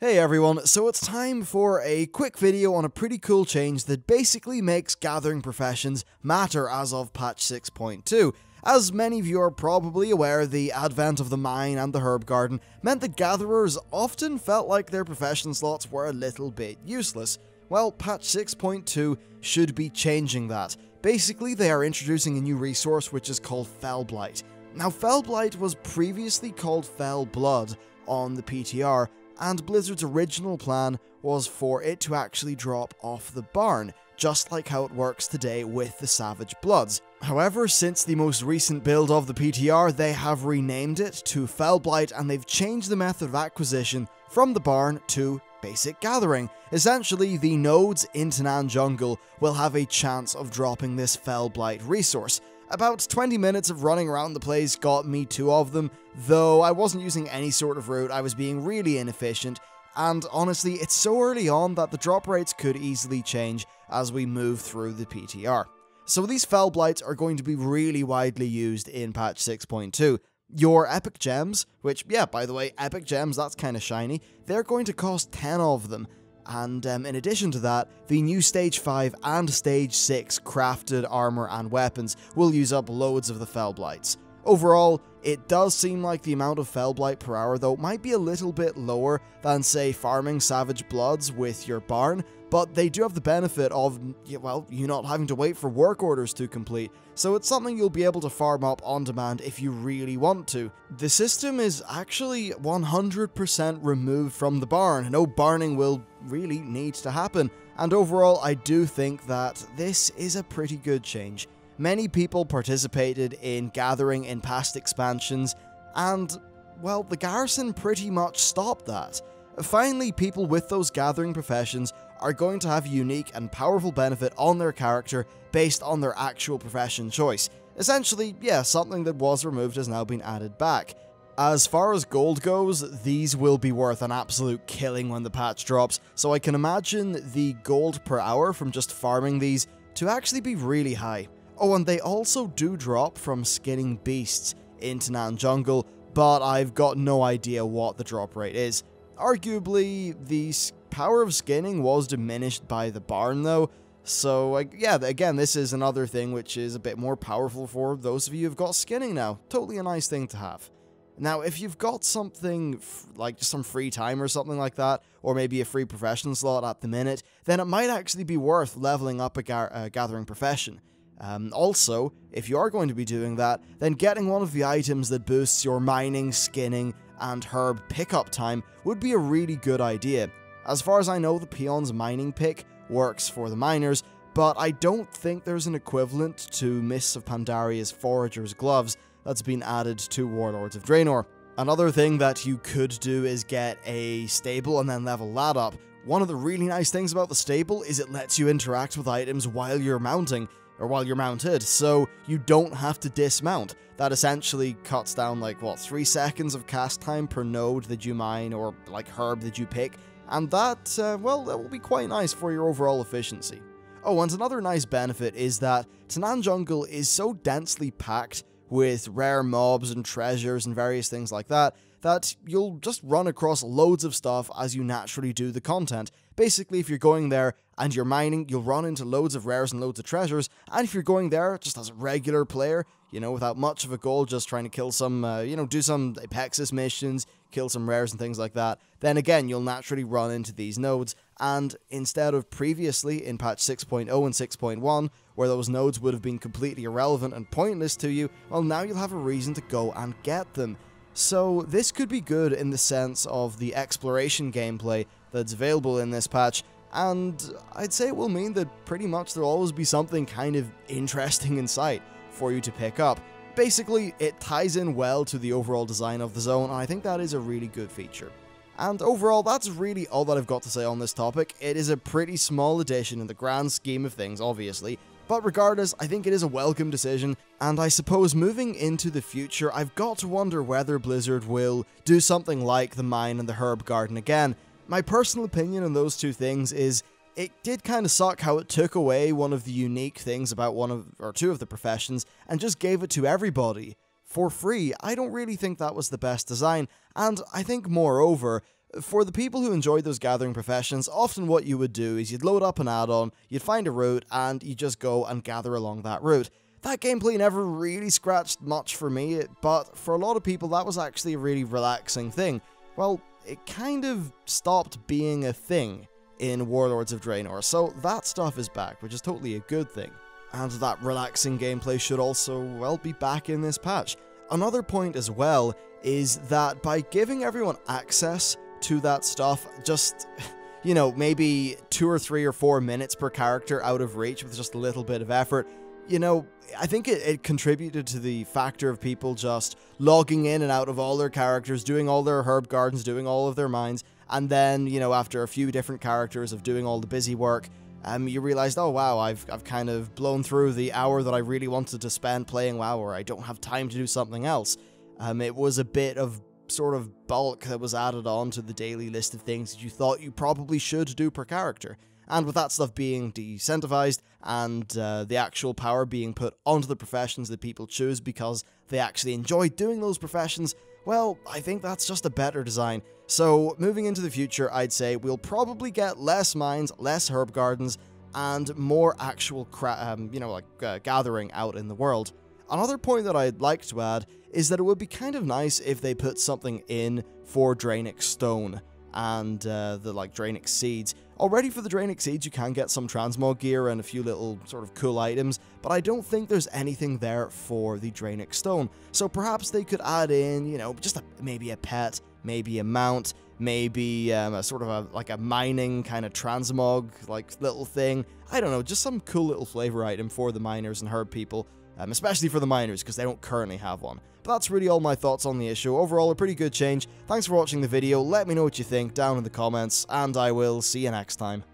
Hey everyone, so it's time for a quick video on a pretty cool change that basically makes gathering professions matter as of patch 6.2. As many of you are probably aware, the advent of the mine and the herb garden meant that gatherers often felt like their profession slots were a little bit useless. Well, patch 6.2 should be changing that. Basically, they are introducing a new resource which is called Blight. Now, Blight was previously called Fell Blood on the PTR, and Blizzard's original plan was for it to actually drop off the barn, just like how it works today with the Savage Bloods. However, since the most recent build of the PTR, they have renamed it to Fell Blight, and they've changed the method of acquisition from the barn to basic gathering. Essentially, the nodes in Tanaan Jungle will have a chance of dropping this Fell Blight resource. About 20 minutes of running around the place got me 2 of them, though I wasn't using any sort of route, I was being really inefficient, and honestly, it's so early on that the drop rates could easily change as we move through the PTR. So these Fell Blights are going to be really widely used in patch 6.2. Your epic gems, which, yeah, by the way, epic gems, that's kind of shiny, they're going to cost 10 of them. And in addition to that, the new Stage 5 and Stage 6 crafted armor and weapons will use up loads of the Fell Blights. Overall, it does seem like the amount of Fell Blight per hour though might be a little bit lower than, say, farming Savage Bloods with your barn, but they do have the benefit of, well, you not having to wait for work orders to complete, so it's something you'll be able to farm up on demand if you really want to. The system is actually 100% removed from the barn. No barning will really need to happen, and overall I do think that this is a pretty good change. Many people participated in gathering in past expansions, and, well, the garrison pretty much stopped that. Finally, people with those gathering professions are going to have a unique and powerful benefit on their character based on their actual profession choice. Essentially, yeah, something that was removed has now been added back. As far as gold goes, these will be worth an absolute killing when the patch drops, so I can imagine the gold per hour from just farming these to actually be really high. Oh, and they also do drop from skinning beasts in Tanaan Jungle, but I've got no idea what the drop rate is. Arguably, the power of skinning was diminished by the barn though, so yeah, again, this is another thing which is a bit more powerful for those of you who've got skinning now. Totally a nice thing to have. Now, if you've got something like just some free time or something like that, or maybe a free profession slot at the minute, then it might actually be worth leveling up a gathering profession. Also, if you are going to be doing that, then getting one of the items that boosts your mining, skinning, and herb pickup time would be a really good idea. As far as I know, the Peon's mining pick works for the miners, but I don't think there's an equivalent to Mists of Pandaria's Forager's Gloves that's been added to Warlords of Draenor. Another thing that you could do is get a stable and then level that up. One of the really nice things about the stable is it lets you interact with items while you're mounting, or while you're mounted, so you don't have to dismount. That essentially cuts down, like, what, 3 seconds of cast time per node that you mine, or, like, herb that you pick, and that, well, that will be quite nice for your overall efficiency. Oh, and another nice benefit is that Tanaan Jungle is so densely packed with rare mobs and treasures and various things like that, that you'll just run across loads of stuff as you naturally do the content. Basically, if you're going there and you're mining, you'll run into loads of rares and loads of treasures, and if you're going there just as a regular player, you know, without much of a goal, just trying to kill some, do some Apexis missions, kill some rares and things like that, then again, you'll naturally run into these nodes, and instead of previously in patch 6.0 and 6.1, where those nodes would have been completely irrelevant and pointless to you, well, now you'll have a reason to go and get them. So this could be good in the sense of the exploration gameplay that's available in this patch, and I'd say it will mean that pretty much there'll always be something kind of interesting in sight for you to pick up. Basically, it ties in well to the overall design of the zone, and I think that is a really good feature. And overall, that's really all that I've got to say on this topic. It is a pretty small addition in the grand scheme of things, obviously, but regardless, I think it is a welcome decision, and I suppose moving into the future, I've got to wonder whether Blizzard will do something like the mine and the herb garden again. My personal opinion on those two things is, it did kind of suck how it took away one of the unique things about one of, or two of the professions, and just gave it to everybody for free. I don't really think that was the best design, and I think moreover, For the people who enjoyed those gathering professions, often what you would do is you'd load up an add-on, you'd find a route, and you just go and gather along that route. That gameplay never really scratched much for me, but for a lot of people that was actually a really relaxing thing. Well, it kind of stopped being a thing in Warlords of Draenor, so that stuff is back, which is totally a good thing. And that relaxing gameplay should also, well, be back in this patch. Another point as well is that by giving everyone access to that stuff, just, you know, maybe 2 or 3 or 4 minutes per character out of reach with just a little bit of effort, you know, I think it contributed to the factor of people just logging in and out of all their characters, doing all their herb gardens, doing all of their mines, and then, you know, after a few different characters of doing all the busy work, you realized, oh wow, I've kind of blown through the hour that I really wanted to spend playing WoW, or I don't have time to do something else. It was a bit of sort of bulk that was added on to the daily list of things that you thought you probably should do per character. And with that stuff being decentralized and the actual power being put onto the professions that people choose because they actually enjoy doing those professions, well, I think that's just a better design. So moving into the future, I'd say we'll probably get less mines, less herb gardens, and more actual gathering out in the world. Another point that I'd like to add is that it would be kind of nice if they put something in for Draenic Stone and the Draenic Seeds. Already for the Draenic Seeds you can get some transmog gear and a few little sort of cool items, but I don't think there's anything there for the Draenic Stone. So perhaps they could add in, you know, just maybe a pet, maybe a mount, maybe a sort of a mining kind of transmog little thing. I don't know, just some cool little flavor item for the miners and herb people. Especially for the miners, because they don't currently have one. But that's really all my thoughts on the issue. Overall, a pretty good change. Thanks for watching the video, let me know what you think down in the comments, and I will see you next time.